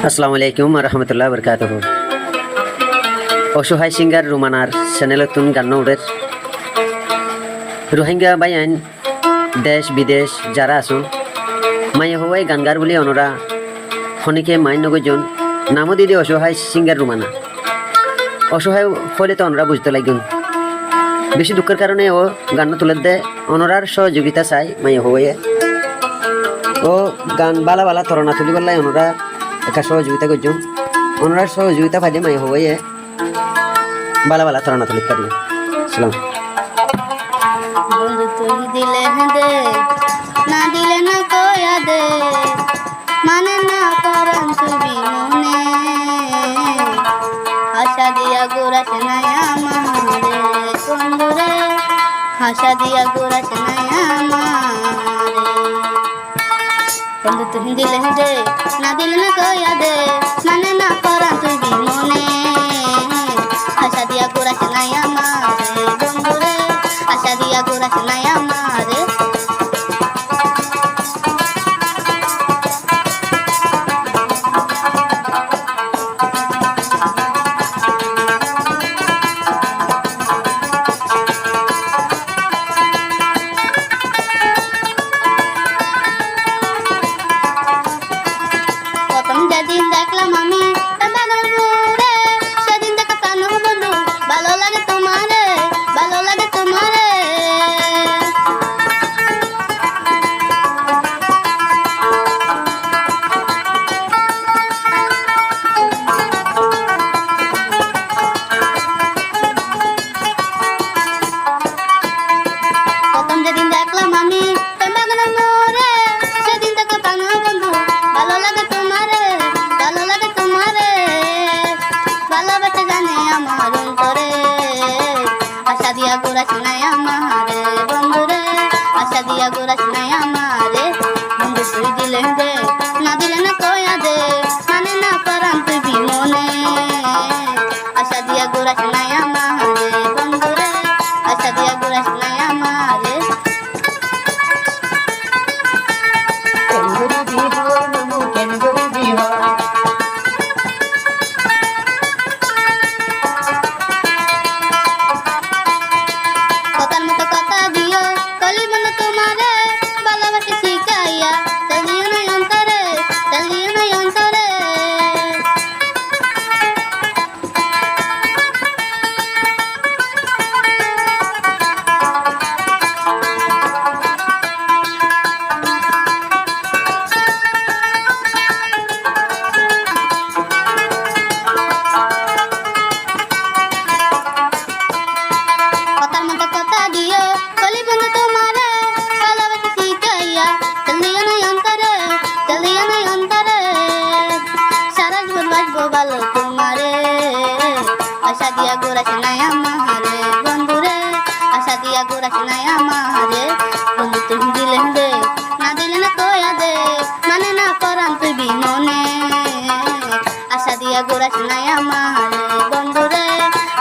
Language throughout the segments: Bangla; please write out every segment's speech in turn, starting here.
আসসালামু আলাইকুম রহমতুল্লাহ বরকাতুহ। অসহায় সিঙ্গার রুমানার চ্যানেলতুন গান উড়ের রোহিঙ্গা বাইন দেশ বিদেশ যারা আসুন মাই হওয়াই গানগার বলি অনরা খনিকে মাই নগজন নামও দিদি অসহায় সিঙ্গার রুমানা। অসহায় হলে তো অনরা বুঝতে লাগুন বেশি দুঃখের কারণে ও গান তুলে দেয় অনরার সহযোগিতা চাই মাই হওয়াই ও গান বালা বালা তরণা তুলি বললাই অনরা একা সহযোগিতা করছুন অনরার সহযোগিতা পাইলে মাই হওয়াই বালা বালা তরণা তুলি পারি। সালাম। বন্ধু তুই দিলে দে না দিলে না কয়া দে মানে না করেন তুমি মনে আশা দিয়া গোরাস নাই আমারে বন্ধু রে আশা দিয়া গোরাস নাই আমারে বন্ধু তুই দিলে দে না দিলে না কয়া দে মানে না করেন তুমি মনে আশা দিয়া গোরাস নাই আমারে বন্ধু রে আশা দিয়া গোরাস নাই আমারে। প্রথম যেদিন দেখলাম আমি সেদিন থেকে প্রাণ বন্ধু ভালো লাগে তোমারে ভালো লাগে তোমারে। প্রথম যেদিন দেখলাম আমি সেদিন থেকে প্রাণ বন্ধু ভালো লাগে তোমারে ভালো লাগে তোমারে ভালোবাসা জানে আমার অন্তরে আশা দিয়া গোরাস নাই আমারে বন্ধু রে আশা দিয়া গোরাস নাই আমারে বন্ধু তুই দিলে দে না দিলে না কয়া দে মানে না করান তুই বিমনে আশা দিয়া গোরাস নাই আমারে বন্ধু রে আশা দিয়া গোরাস নাই আমারে। কথার মতো কথা দিও কলি মনে তোমারে ভালোবাসি শিখাইয়া চালিও নাই অন্তরে চালিও নাই অন্তরে। কথার মতো কথা দিও কলি বন্ধু তোমারে ভালোবাসি শিখাইয়া চালিও নাই অন্তরে চালিও নাই অন্তরে সারা জীবন বাসবো ভালো তোমারে আশা দিয়া গোরাস নাই আমারে বন্ধু রে আশা দিয়া গোরাস নাই আমারে বন্ধু তুমি দিলে দে না দিলে না কয়া দে মানে না করান তুই বিমনে আশা দিয়া গোরাস নাই আমারে বন্ধু রে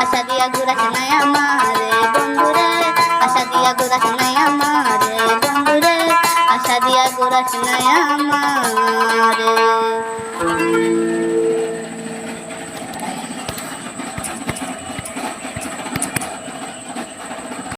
আশা দিয়া গোরাস নাই আমারে বন্ধু রে আশা দিয়া গোরাস নাই আমারে বন্ধু রে আশা দিয়া গোরাস নাই আমারে।